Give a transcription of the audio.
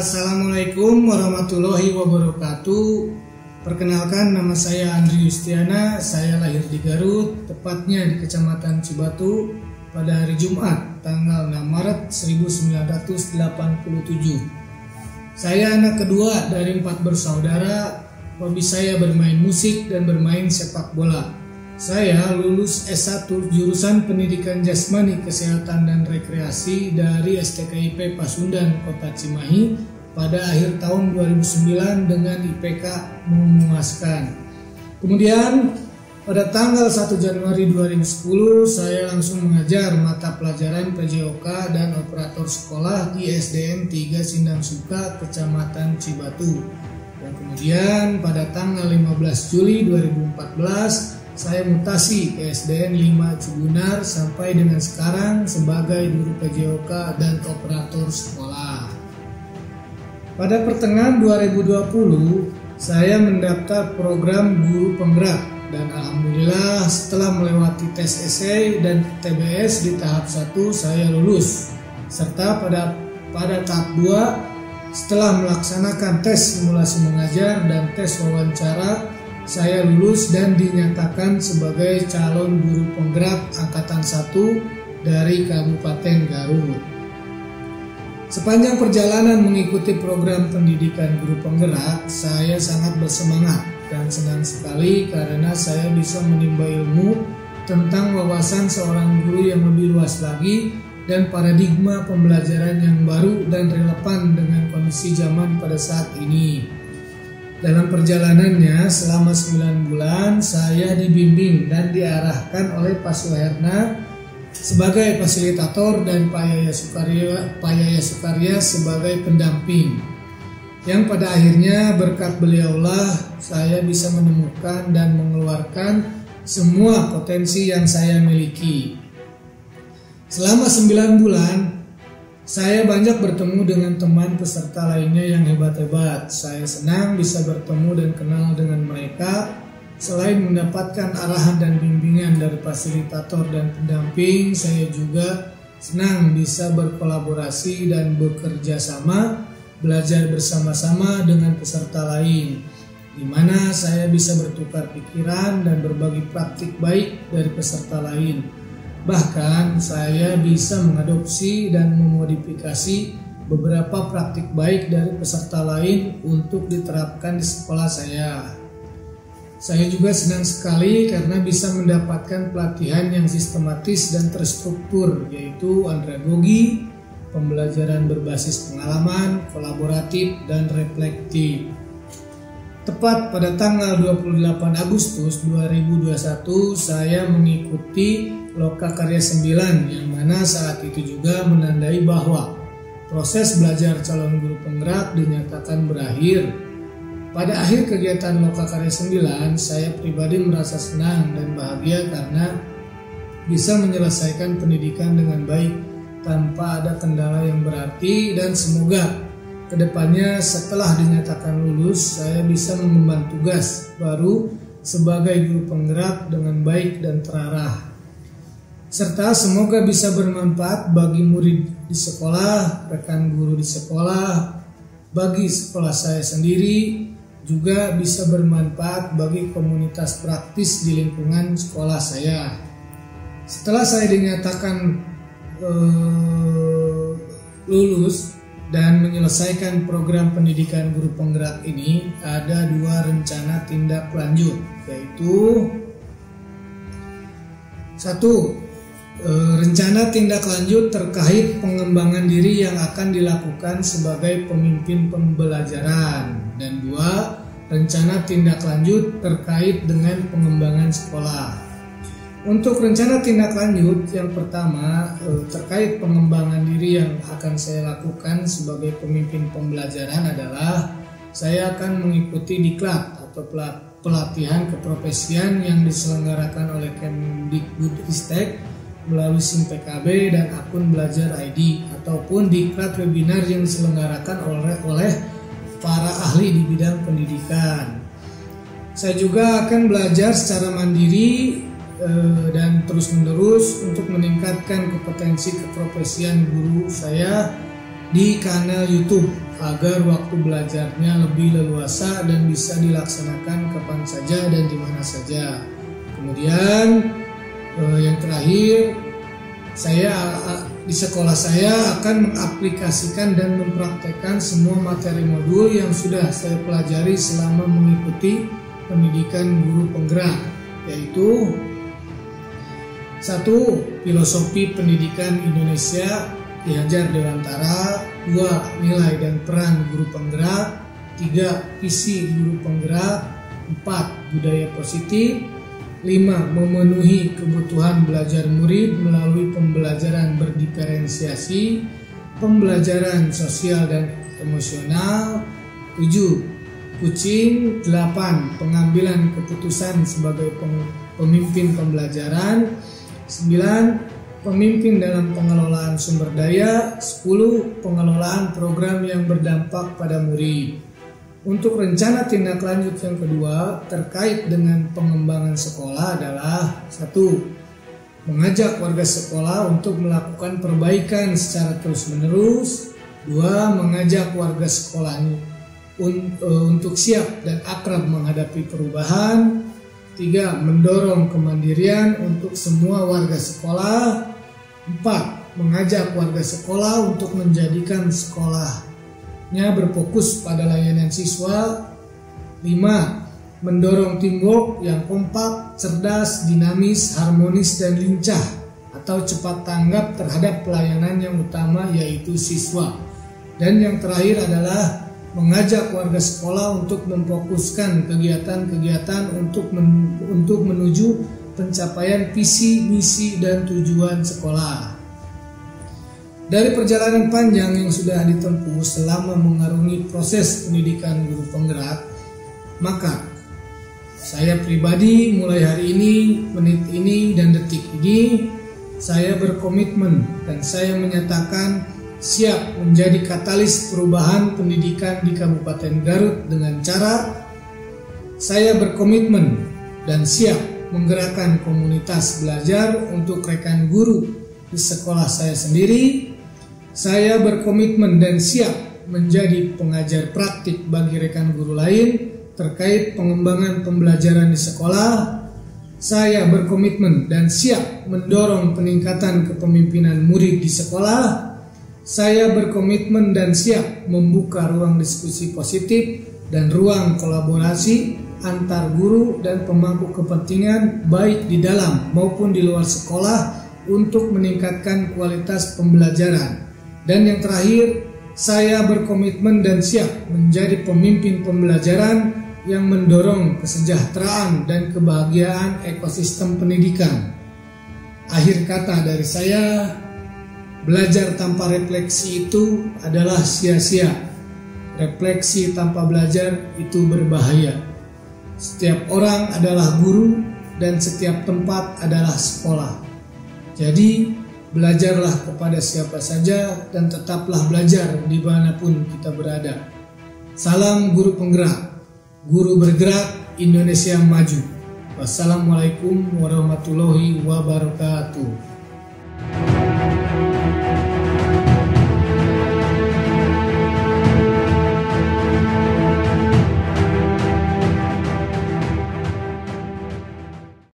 Assalamualaikum warahmatullahi wabarakatuh. Perkenalkan, nama saya Andri Yustiana. Saya lahir di Garut, tepatnya di Kecamatan Cibatu pada hari Jumat tanggal 6 Maret 1987. Saya anak kedua dari 4 bersaudara. Hobi saya bermain musik dan bermain sepak bola. Saya lulus S1 jurusan Pendidikan Jasmani Kesehatan dan Rekreasi dari STKIP Pasundan Kota Cimahi pada akhir tahun 2009 dengan IPK memuaskan. Kemudian pada tanggal 1 Januari 2010 saya langsung mengajar mata pelajaran PJOK dan operator sekolah di SDN 3 Sindang Suka, Kecamatan Cibatu. Dan kemudian pada tanggal 15 Juli 2014 saya mutasi ke SDN 5 Cibunar sampai dengan sekarang sebagai guru PJOK dan operator sekolah. Pada pertengahan 2020 saya mendaftar program guru penggerak dan alhamdulillah setelah melewati tes essay dan TBS di tahap 1 saya lulus, serta pada tahap 2 setelah melaksanakan tes simulasi mengajar dan tes wawancara saya lulus dan dinyatakan sebagai calon guru penggerak angkatan 1 dari Kabupaten Garut. Sepanjang perjalanan mengikuti program pendidikan guru penggerak, saya sangat bersemangat dan senang sekali karena saya bisa menimba ilmu tentang wawasan seorang guru yang lebih luas lagi dan paradigma pembelajaran yang baru dan relevan dengan kondisi zaman pada saat ini. Dalam perjalanannya selama 9 bulan saya dibimbing dan diarahkan oleh Pak Suherna sebagai fasilitator dan Pak Yaya Sukarya sebagai pendamping. Yang pada akhirnya berkat beliaulah saya bisa menemukan dan mengeluarkan semua potensi yang saya miliki. Selama 9 bulan saya banyak bertemu dengan teman peserta lainnya yang hebat-hebat. Saya senang bisa bertemu dan kenal dengan mereka. Selain mendapatkan arahan dan bimbingan dari fasilitator dan pendamping, saya juga senang bisa berkolaborasi dan bekerja sama, belajar bersama-sama dengan peserta lain, di mana saya bisa bertukar pikiran dan berbagi praktik baik dari peserta lain. Bahkan saya bisa mengadopsi dan memodifikasi beberapa praktik baik dari peserta lain untuk diterapkan di sekolah saya. Saya juga senang sekali karena bisa mendapatkan pelatihan yang sistematis dan terstruktur, yaitu andragogi, pembelajaran berbasis pengalaman, kolaboratif, dan reflektif. Tepat pada tanggal 28 Agustus 2021 saya mengikuti Lokakarya 9 yang mana saat itu juga menandai bahwa proses belajar calon guru penggerak dinyatakan berakhir. Pada akhir kegiatan Lokakarya 9 saya pribadi merasa senang dan bahagia karena bisa menyelesaikan pendidikan dengan baik tanpa ada kendala yang berarti, dan semoga kedepannya setelah dinyatakan lulus saya bisa mengemban tugas baru sebagai guru penggerak dengan baik dan terarah, serta semoga bisa bermanfaat bagi murid di sekolah, rekan guru di sekolah, bagi sekolah saya sendiri, juga bisa bermanfaat bagi komunitas praktis di lingkungan sekolah saya. Setelah saya dinyatakan lulus dan menyelesaikan program pendidikan guru penggerak ini, ada 2 rencana tindak lanjut, yaitu 1. Rencana tindak lanjut terkait pengembangan diri yang akan dilakukan sebagai pemimpin pembelajaran, dan 2. Rencana tindak lanjut terkait dengan pengembangan sekolah. Untuk rencana tindak lanjut yang pertama terkait pengembangan diri yang akan saya lakukan sebagai pemimpin pembelajaran adalah saya akan mengikuti diklat atau pelatihan keprofesian yang diselenggarakan oleh Kemdikbudristek melalui SIM PKB dan akun Belajar ID, ataupun diklat webinar yang diselenggarakan oleh para ahli di bidang pendidikan. Saya juga akan belajar secara mandiri dan terus-menerus untuk meningkatkan kompetensi keprofesian guru saya di kanal YouTube agar waktu belajarnya lebih leluasa dan bisa dilaksanakan kapan saja dan di mana saja. Kemudian yang terakhir, saya di sekolah saya akan mengaplikasikan dan mempraktekkan semua materi modul yang sudah saya pelajari selama mengikuti pendidikan guru penggerak, yaitu 1. Filosofi pendidikan Indonesia Ki Hajar Dewantara. 2. Nilai dan peran guru penggerak. 3. Visi guru penggerak. 4. Budaya positif. 5. Memenuhi kebutuhan belajar murid melalui pembelajaran berdiferensiasi, pembelajaran sosial dan emosional. 7. Coaching. 8. Pengambilan keputusan sebagai pemimpin pembelajaran. 9. Pemimpin dalam pengelolaan sumber daya. 10. Pengelolaan program yang berdampak pada murid. Untuk rencana tindak lanjut yang kedua terkait dengan pengembangan sekolah adalah 1. Mengajak warga sekolah untuk melakukan perbaikan secara terus-menerus. 2. Mengajak warga sekolah untuk siap dan akrab menghadapi perubahan. 3. Mendorong kemandirian untuk semua warga sekolah. 4. Mengajak warga sekolah untuk menjadikan sekolahnya berfokus pada layanan siswa. 5. Mendorong teamwork yang kompak, cerdas, dinamis, harmonis, dan lincah atau cepat tanggap terhadap pelayanan yang utama yaitu siswa. Dan yang terakhir adalah mengajak warga sekolah untuk memfokuskan kegiatan-kegiatan untuk menuju pencapaian visi, misi, dan tujuan sekolah. Dari perjalanan panjang yang sudah ditempuh selama mengarungi proses pendidikan guru penggerak, maka saya pribadi mulai hari ini, menit ini, dan detik ini, saya berkomitmen dan saya menyatakan siap menjadi katalis perubahan pendidikan di Kabupaten Garut dengan cara saya berkomitmen dan siap menggerakkan komunitas belajar untuk rekan guru di sekolah saya sendiri. Saya berkomitmen dan siap menjadi pengajar praktik bagi rekan guru lain terkait pengembangan pembelajaran di sekolah. Saya berkomitmen dan siap mendorong peningkatan kepemimpinan murid di sekolah. Saya berkomitmen dan siap membuka ruang diskusi positif dan ruang kolaborasi antar guru dan pemangku kepentingan baik di dalam maupun di luar sekolah untuk meningkatkan kualitas pembelajaran. Dan yang terakhir, saya berkomitmen dan siap menjadi pemimpin pembelajaran yang mendorong kesejahteraan dan kebahagiaan ekosistem pendidikan. Akhir kata dari saya, belajar tanpa refleksi itu adalah sia-sia. Refleksi tanpa belajar itu berbahaya. Setiap orang adalah guru dan setiap tempat adalah sekolah. Jadi, belajarlah kepada siapa saja dan tetaplah belajar dimanapun kita berada. Salam guru penggerak, guru bergerak, Indonesia maju. Wassalamualaikum warahmatullahi wabarakatuh.